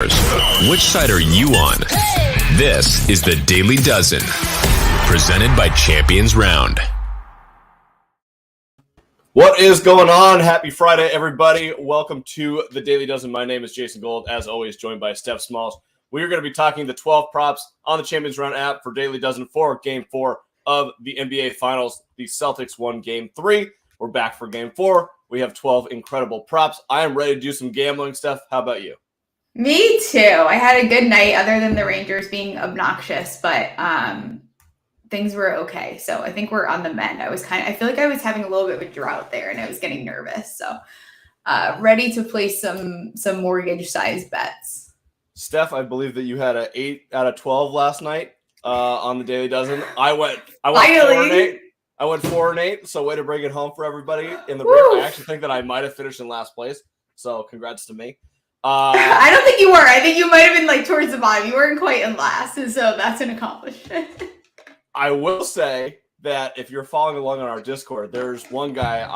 Which side are you on? This is the Daily Dozen, presented by Champions Round. What is going on? Happy Friday, everybody. Welcome to the Daily Dozen. My name is Jason Gold, as always, joined by Steph Smalls. We are going to be talking the 12 props on the Champions Round app for Daily Dozen for Game 4 of the NBA Finals. The Celtics won Game 3. We're back for Game 4. We have 12 incredible props. I am ready to do some gambling stuff. How about you? Me too. I had a good night other than the Rangers being obnoxious, but things were okay. So I think we're on the mend. I feel like I was having a little bit of a drought there and I was getting nervous. So ready to place some mortgage-sized bets. Steph, I believe that you had an 8 out of 12 last night on the Daily Dozen. I went 4-8. I went 4-8, so way to bring it home for everybody in the room. I actually think that I might have finished in last place, so congrats to me. I don't think you were. I think you might have been like towards the bottom. You weren't quite in last, and so that's an accomplishment. I will say that if you're following along on our Discord, there's one guy,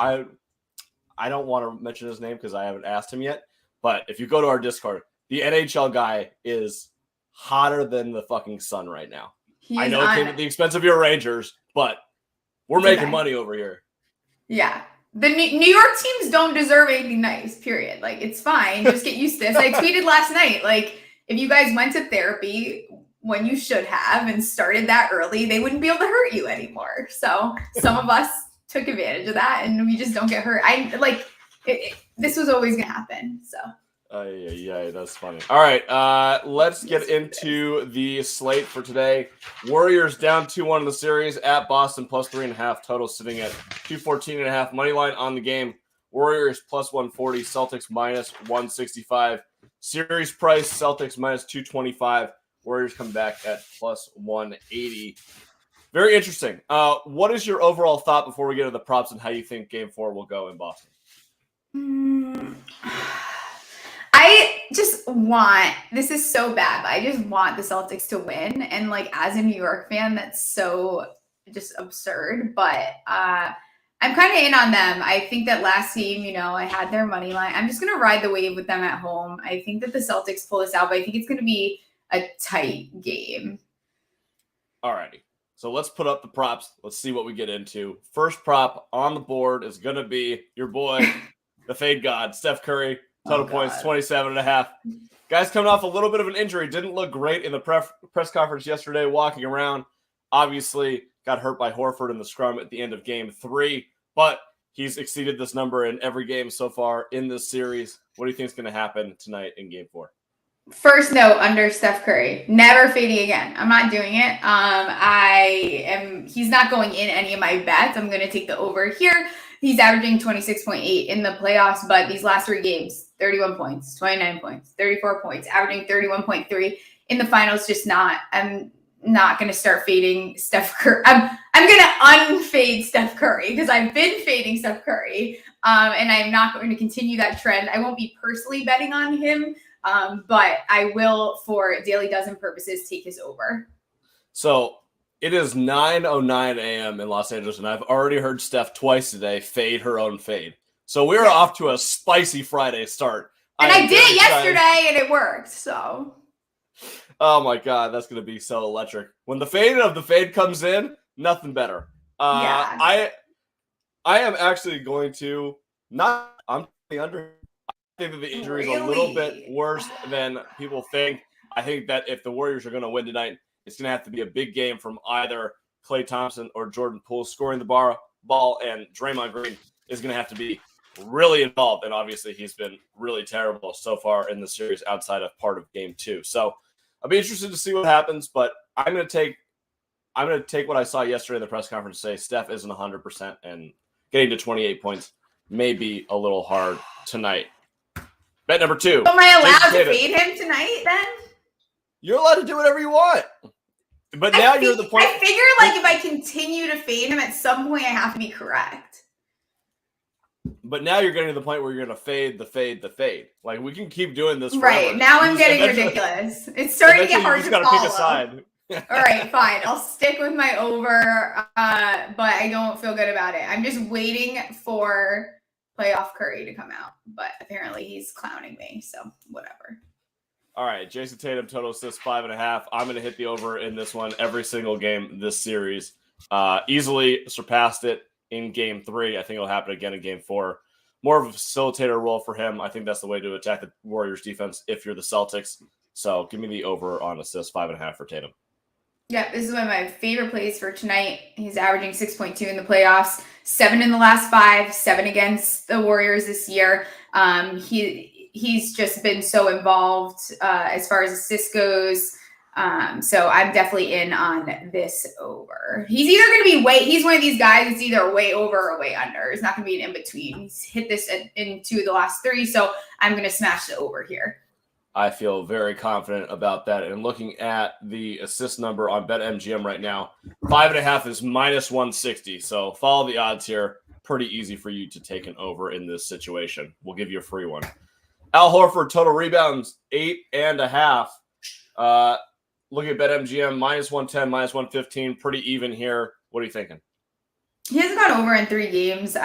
I don't want to mention his name because I haven't asked him yet, but if you go to our Discord, the NHL guy is hotter than the fucking sun right now. I know it came at the expense of your Rangers, but we're making money over here. Yeah. The New York teams don't deserve anything nice, period. Like, it's fine. Just get used to this. I tweeted last night, like, if you guys went to therapy when you should have and started that early, they wouldn't be able to hurt you anymore. So some of us took advantage of that, and we just don't get hurt. This was always going to happen, so. Yeah, that's funny. All right, let's get into the slate for today. Warriors down 2-1 in the series at Boston, plus 3.5. Total sitting at 214.5. Money line on the game. Warriors plus 140. Celtics minus 165. Series price, Celtics minus 225. Warriors come back at plus 180. Very interesting. What is your overall thought before we get to the props and how you think Game 4 will go in Boston? This is so bad, but I just want the Celtics to win. And like, as a New York fan, that's so just absurd, but I'm kind of in on them. I think that last game, I had their money line. I'm just going to ride the wave with them at home. I think that the Celtics pull this out, but I think it's going to be a tight game. All righty. So let's put up the props. Let's see what we get into. First prop on the board is going to be your boy, the fade god, Steph Curry. Total points, 27.5. Guy's coming off a little bit of an injury. Didn't look great in the press conference yesterday walking around. Obviously, got hurt by Horford in the scrum at the end of Game 3. But he's exceeded this number in every game so far in this series. What do you think is going to happen tonight in Game 4? First note under Steph Curry, never fading again. I'm not doing it. He's not going in any of my bets. I'm going to take the over here. He's averaging 26.8 in the playoffs, but these last 3 games, 31 points, 29 points, 34 points, averaging 31.3 in the finals. Just not. I'm not going to start fading Steph Curry. I'm going to unfade Steph Curry because I've been fading Steph Curry, and I'm not going to continue that trend. I won't be personally betting on him, but I will, for Daily Dozen purposes, take his over. So it is 9:09 a.m. in Los Angeles, and I've already heard Steph twice today fade her own fade. So we're off to a spicy Friday start. And I did it yesterday, and it worked. So, oh my God, that's going to be so electric. When the fade of the fade comes in, nothing better. I am actually going to I'm the under. I think that the injury is a little bit worse than people think. I think that if the Warriors are going to win tonight, it's going to have to be a big game from either Klay Thompson or Jordan Poole scoring the ball, and Draymond Green is going to have to be really involved. And obviously, he's been really terrible so far in the series outside of part of Game 2. So I'll be interested to see what happens, but I'm going to take what I saw yesterday in the press conference and say Steph isn't 100%, and getting to 28 points may be a little hard tonight. Bet number 2. Am I allowed to fade him tonight then? You're allowed to do whatever you want. But now you're at the point. I figure like if I continue to fade him, at some point I have to be correct. But now you're getting to the point where you're going to fade the fade. Like, we can keep doing this forever. Right. Now I'm getting ridiculous. It's starting to get hard to follow. You just got to pick a side. All right, fine. I'll stick with my over, but I don't feel good about it. I'm just waiting for playoff Curry to come out, but apparently he's clowning me, so whatever. All right, Jayson Tatum total assists 5.5. I'm going to hit the over in this one every single game this series. Easily surpassed it in game 3. I think it'll happen again in game 4. More of a facilitator role for him. I think that's the way to attack the Warriors defense if you're the Celtics. So give me the over on assists 5.5 for Tatum. Yeah, this is one of my favorite plays for tonight. He's averaging 6.2 in the playoffs, 7 in the last 5, 7 against the Warriors this year. He's just been so involved as far as assists goes. So I'm definitely in on this over. He's either going to be he's one of these guys that's either way over or way under. It's not going to be an in-between. He's hit this in 2 of the last 3, so I'm going to smash the over here. I feel very confident about that. And looking at the assist number on BetMGM right now, 5.5 is minus 160. So follow the odds here. Pretty easy for you to take an over in this situation. We'll give you a free one. Al Horford, total rebounds, 8.5. Looking at BetMGM, minus 110, minus 115. Pretty even here. What are you thinking? He hasn't gone over in 3 games.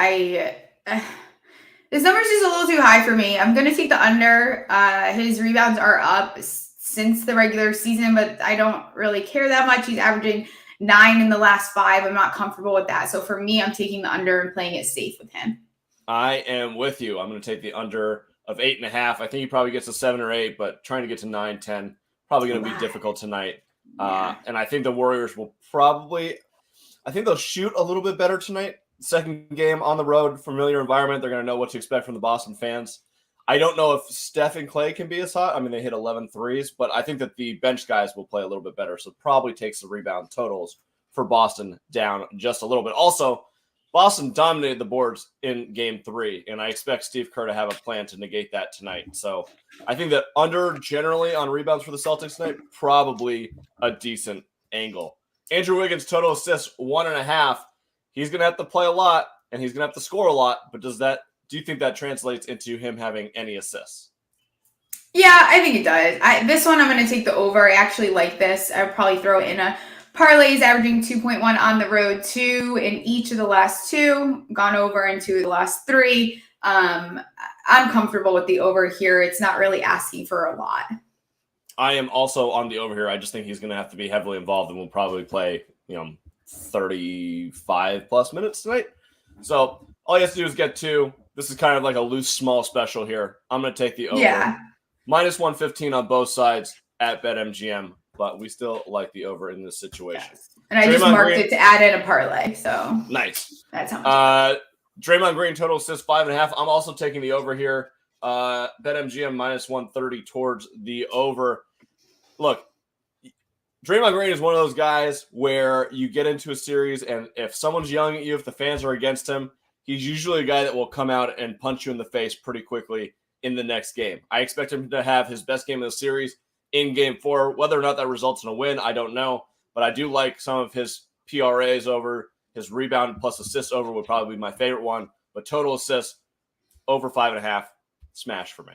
This number's just a little too high for me. I'm going to take the under. His rebounds are up since the regular season, but I don't really care that much. He's averaging 9 in the last 5. I'm not comfortable with that. So for me, I'm taking the under and playing it safe with him. I am with you. I'm going to take the under of 8.5. I think he probably gets to 7 or 8, but trying to get to 9, 10, probably going to be difficult tonight. And I think the Warriors will they'll shoot a little bit better tonight. Second game on the road, familiar environment. They're going to know what to expect from the Boston fans. I don't know if Steph and Clay can be as hot. I mean, they hit 11 threes, but I think that the bench guys will play a little bit better. So probably takes the rebound totals for Boston down just a little bit. Also, Boston dominated the boards in game 3, and I expect Steve Kerr to have a plan to negate that tonight. So I think that under generally on rebounds for the Celtics tonight, probably a decent angle. Andrew Wiggins, total assists 1.5. He's going to have to play a lot, and he's going to have to score a lot. But do you think that translates into him having any assists? Yeah, I think it does. This one, I'm going to take the over. I actually like this. I'll probably throw it in a parlay. He's averaging 2.1 on the road, 2 in each of the last 2, gone over in 2 of the last 3. I'm comfortable with the over here. It's not really asking for a lot. I am also on the over here. I just think he's going to have to be heavily involved and will probably play, 35 plus minutes tonight. So all he has to do is get 2. This is kind of like a loose, small special here. I'm going to take the over. Yeah. Minus 115 on both sides at BetMGM, but we still like the over in this situation. Yes. And I just marked it to add in a parlay. So nice. That's how much. Draymond Green total assists 5.5. I'm also taking the over here. BetMGM minus 130 towards the over. Look, Draymond Green is one of those guys where you get into a series, and if someone's yelling at you, if the fans are against him, he's usually a guy that will come out and punch you in the face pretty quickly in the next game. I expect him to have his best game of the series in game 4. Whether or not that results in a win, I don't know. But I do like some of his PRAs over. His rebound plus assists over would probably be my favorite one. But total assists over 5.5, smash for me.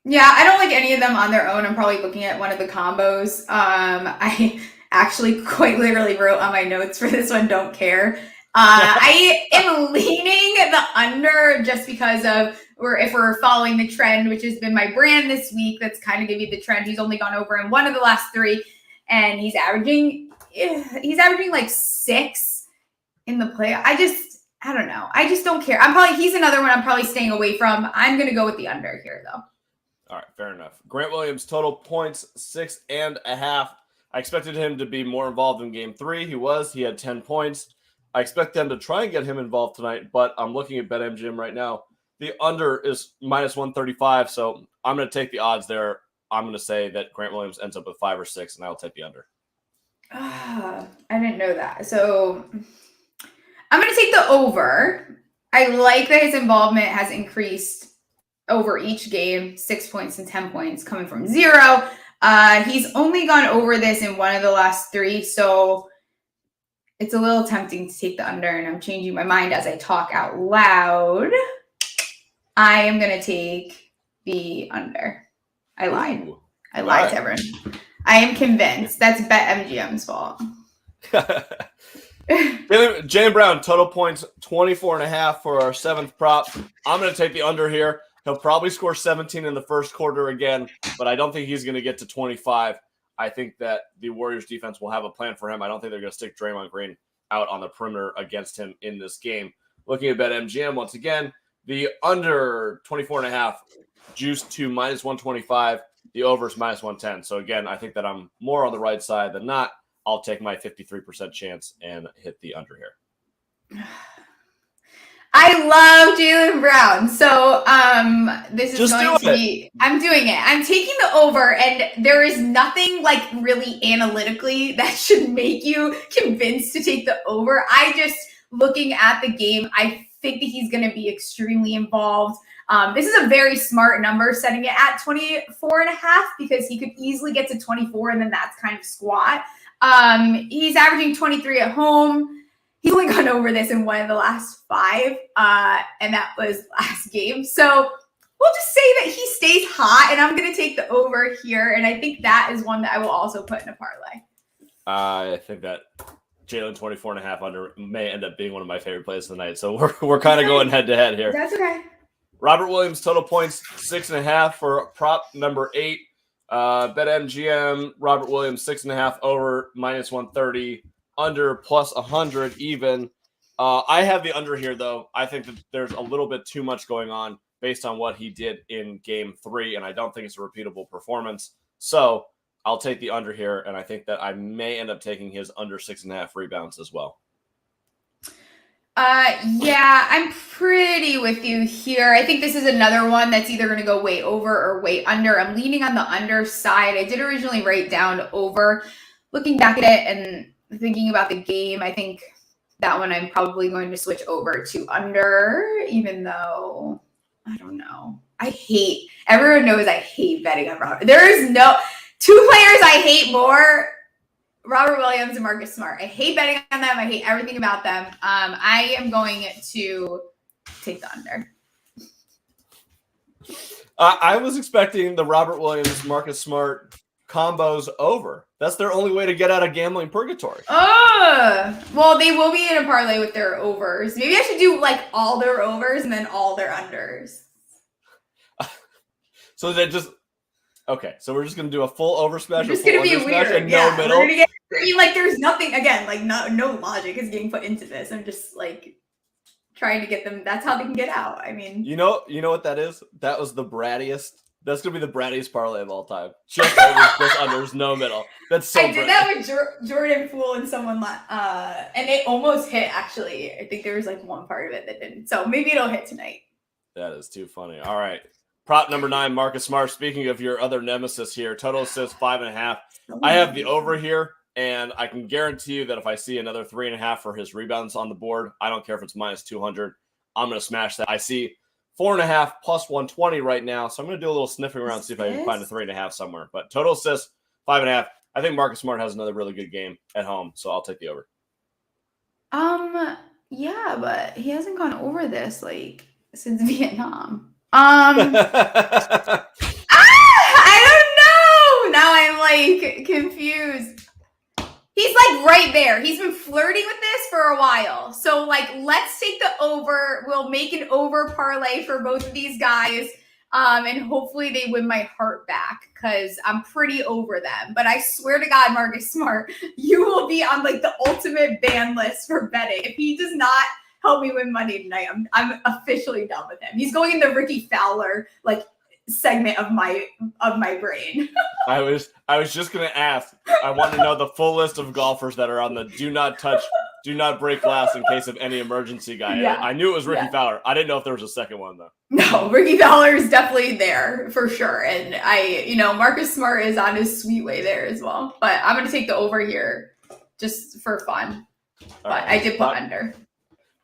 Yeah, I don't like any of them on their own. I'm probably looking at one of the combos. I actually quite literally wrote on my notes for this one, don't care. I am leaning the under just because of if we're following the trend, which has been my brand this week, that's kind of giving the trend. He's only gone over in 1 of the last 3, and he's averaging like 6 in the play. I don't know. I just don't care. He's another one I'm probably staying away from. I'm going to go with the under here, though. All right, fair enough. Grant Williams, total points, 6.5. I expected him to be more involved in game 3. He was. He had 10 points. I expect them to try and get him involved tonight, but I'm looking at BetMGM right now. The under is minus 135, so I'm going to take the odds there. I'm going to say that Grant Williams ends up with 5 or 6, and I'll take the under. I didn't know that. So I'm going to take the over. I like that his involvement has increased over each game, 6 points and 10 points coming from 0. He's only gone over this in 1 of the last 3, so it's a little tempting to take the under, and I'm changing my mind as I talk out loud. I am going to take the under. I lied. Ooh, I lied to everyone. I am convinced. That's BetMGM's fault. Jaylen Brown, total points, 24.5 for our 7th prop. I'm going to take the under here. He'll probably score 17 in the first quarter again, but I don't think he's going to get to 25. I think that the Warriors defense will have a plan for him. I don't think they're going to stick Draymond Green out on the perimeter against him in this game. Looking at BetMGM once again, the under 24.5 juiced to -125. The over is -110. So again, I think that I'm more on the right side than not. I'll take my 53% chance and hit the under here. I love Jaylen Brown. So this is Just going to be I'm doing it. I'm taking the over, and there is nothing like really analytically that should make you convinced to take the over. I just looking at the game, I think that he's going to be extremely involved. This is a very smart number, setting it at 24.5, because he could easily get to 24, and then that's kind of squat. He's averaging 23 at home. He's only gone over this in one of the last 5, and that was last game. So we'll just say that he stays hot, and I'm going to take the over here, and I think that is one that I will also put in a parlay. I think that Jaylen 24.5 under may end up being one of my favorite plays of the night. So we're kind of going head to head here. That's okay. Robert Williams total points 6.5 for prop number 8. BetMGM Robert Williams 6.5 over -130, under +100 even. I have the under here though. I think that there's a little bit too much going on based on what he did in game 3, and I don't think it's a repeatable performance. So I'll take the under here, and I think that I may end up taking his under 6.5 rebounds as well. Yeah, I'm pretty with you here. I think this is another one that's either going to go way over or way under. I'm leaning on the under side. I did originally write down over. Looking back at it and thinking about the game, I think that one I'm probably going to switch over to under, even though I don't know. Everyone knows I hate betting on Robert. There is no two players I hate more, Robert Williams and Marcus Smart. I hate betting on them. I hate everything about them. I am going to take the under. I was expecting the Robert Williams, Marcus Smart combos over. That's their only way to get out of gambling purgatory. Well, they will be in a parlay with their overs. Maybe I should do like all their overs and then all their unders. So they're just okay. So we're just gonna do a full over smash. It's gonna be weird. And yeah, no middle. Like there's nothing again. Like no logic is getting put into this. I'm just like trying to get them. That's how they can get out. I mean, you know what that is? That was the brattiest. That's gonna be the brattiest parlay of all time. Just overs, just unders, no middle. That's so. I did that with Jordan Poole and someone, and it almost hit. Actually, I think there was like one part of it that didn't. So maybe it'll hit tonight. That is too funny. All right. Prop number 9, Marcus Smart. Speaking of your other nemesis here, total assists 5.5. I have the over here, and I can guarantee you that if I see another 3.5 for his rebounds on the board, I don't care if it's -200. I'm going to smash that. I see 4.5 plus 120 right now, so I'm going to do a little sniffing around, see if I can find a 3.5 somewhere. But total assists 5.5. I think Marcus Smart has another really good game at home, so I'll take the over. Yeah, but he hasn't gone over this like since Vietnam. I don't know. Now I'm like confused. He's like right there. He's been flirting with this for a while. So like, let's take the over. We'll make an over parlay for both of these guys. And hopefully they win my heart back because I'm pretty over them. But I swear to God, Marcus Smart, you will be on like the ultimate ban list for betting. If he does not help me win money tonight, I'm officially done with him. He's going in the Ricky Fowler like segment of my brain. I was just gonna ask. I want to know the full list of golfers that are on the do not touch, do not break glass in case of any emergency guy. Yeah. I knew it was Ricky Fowler. I didn't know if there was a second one though. No, Ricky Fowler is definitely there for sure. And Marcus Smart is on his sweet way there as well. But I'm gonna take the over here just for fun. But right. I did put under.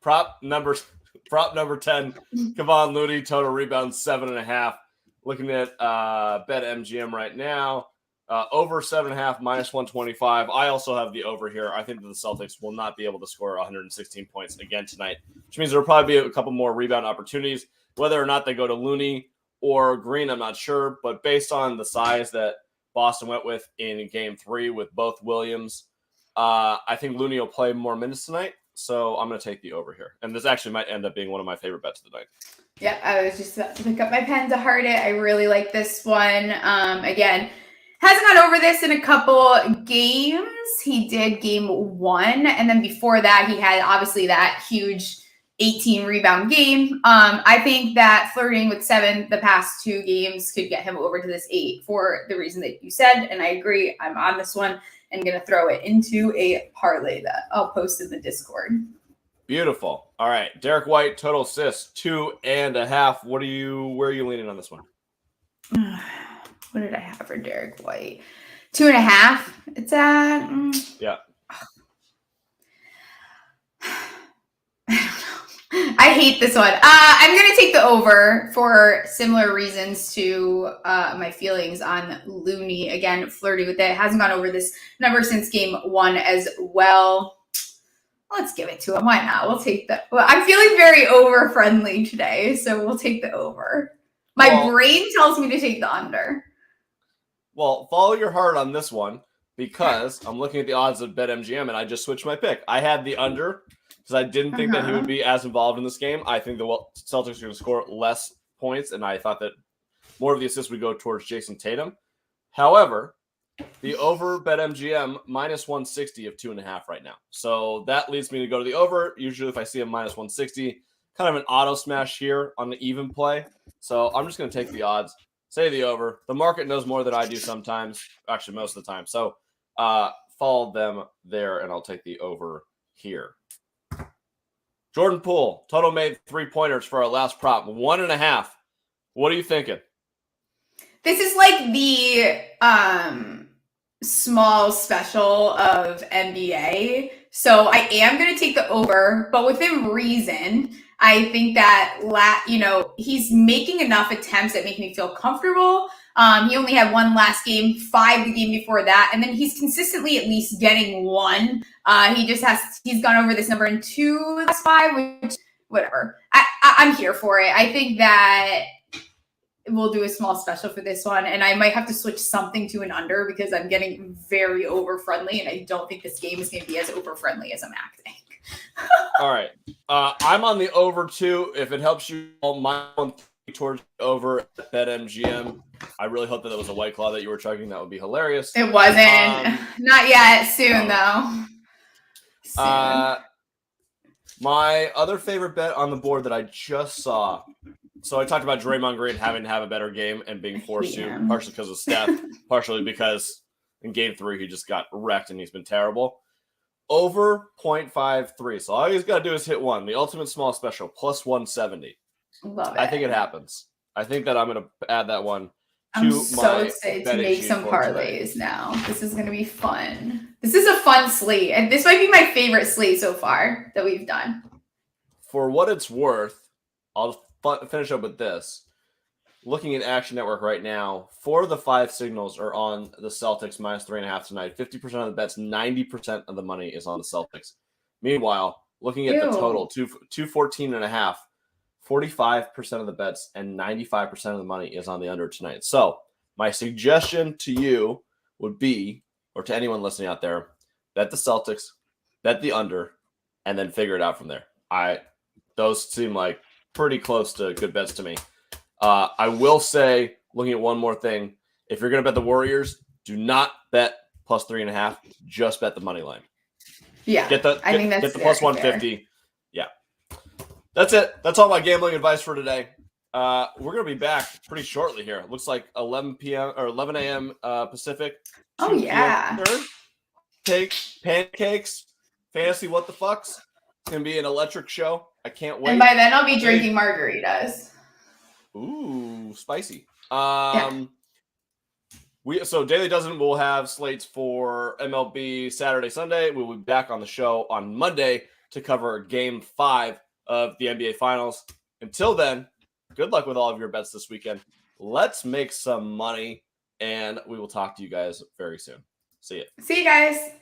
Prop number 10, Kevon Looney, total rebounds 7.5. Looking at BetMGM right now, over 7.5, -125. I also have the over here. I think that the Celtics will not be able to score 116 points again tonight, which means there will probably be a couple more rebound opportunities. Whether or not they go to Looney or Green, I'm not sure. But based on the size that Boston went with in Game 3 with both Williams, I think Looney will play more minutes tonight. So I'm going to take the over here. And this actually might end up being one of my favorite bets of the night. Yep, I was just about to pick up my pen to heart it. I really like this one. Again, hasn't gone over this in a couple games. He did game 1, and then before that, he had obviously that huge 18 rebound game. I think that flirting with 7 the past 2 games could get him over to this 8 for the reason that you said, and I agree. I'm on this one and going to throw it into a parlay that I'll post in the Discord. Beautiful. All right. Derrick White, total assists, 2.5. Where are you leaning on this one? What did I have for Derrick White? 2.5. It's at yeah. I hate this one. I'm going to take the over for similar reasons to my feelings on Looney. Again, flirty with it. Hasn't gone over this number since game 1 as well. Let's give it to him. Why not? We'll take the. Well, I'm feeling very over-friendly today, so we'll take the over. My brain tells me to take the under. Well, follow your heart on this one because I'm looking at the odds of BetMGM and I just switched my pick. I had the under because I didn't think that he would be as involved in this game. I think the Celtics are going to score less points, and I thought that more of the assists would go towards Jayson Tatum. However, the over BetMGM minus 160 of 2.5 right now. So that leads me to go to the over. Usually if I see a minus 160, kind of an auto smash here on the even play. So I'm just going to take the odds, say the over. The market knows more than I do sometimes, actually most of the time. So follow them there, and I'll take the over here. Jordan Poole, total made 3-pointers for our last prop, 1.5. What are you thinking? This is like the small special of NBA. So I am going to take the over, but within reason. I think that, he's making enough attempts that make me feel comfortable. He only had 1 last game, 5 the game before that. And then he's consistently at least getting 1. He's gone over this number in 2 last 5, which, whatever. I'm here for it. I think that we'll do a small special for this one. And I might have to switch something to an under because I'm getting very over-friendly. And I don't think this game is going to be as over-friendly as I'm acting. All right. I'm on the over too. If it helps you, my one towards over at BetMGM. I really hope that was a White Claw that you were chugging. That would be hilarious. It wasn't. Not yet. Soon, though. Soon. My other favorite bet on the board that I just saw. So I talked about Draymond Green having to have a better game and being forced to, partially because of Steph, partially because in game 3 he just got wrecked and he's been terrible. Over 0.53. So all he's got to do is hit 1. The ultimate small special, plus 170. Love it. I think it happens. I think that I'm going to add that one to I'm so excited to make some parlays now. This is going to be fun. This is a fun slate. And this might be my favorite slate so far that we've done. For what it's worth, I'll finish up with this. Looking at Action Network right now, 4 of the 5 signals are on the Celtics minus 3.5 tonight. 50% of the bets, 90% of the money is on the Celtics. Meanwhile, looking at the total, 214.5, 45% of the bets and 95% of the money is on the under tonight. So my suggestion to you would be, or to anyone listening out there, bet the Celtics, bet the under, and then figure it out from there. Those seem like pretty close to good bets to me. I will say, looking at one more thing, if you're going to bet the Warriors, do not bet plus 3.5. Just bet the money line. Yeah, get the plus 150. Fair. Yeah, that's it. That's all my gambling advice for today. We're going to be back pretty shortly here. It looks like 11 p.m. or 11 a.m. Pacific. Oh yeah. Pancakes, fantasy. What the fucks? It's going to be an electric show. I can't wait. And by then I'll be drinking margaritas. Ooh, spicy. Yeah. So Daily Dozen will have slates for MLB Saturday, Sunday. We'll be back on the show on Monday to cover Game 5 of the NBA Finals. Until then, good luck with all of your bets this weekend. Let's make some money, and we will talk to you guys very soon. See ya. See you guys.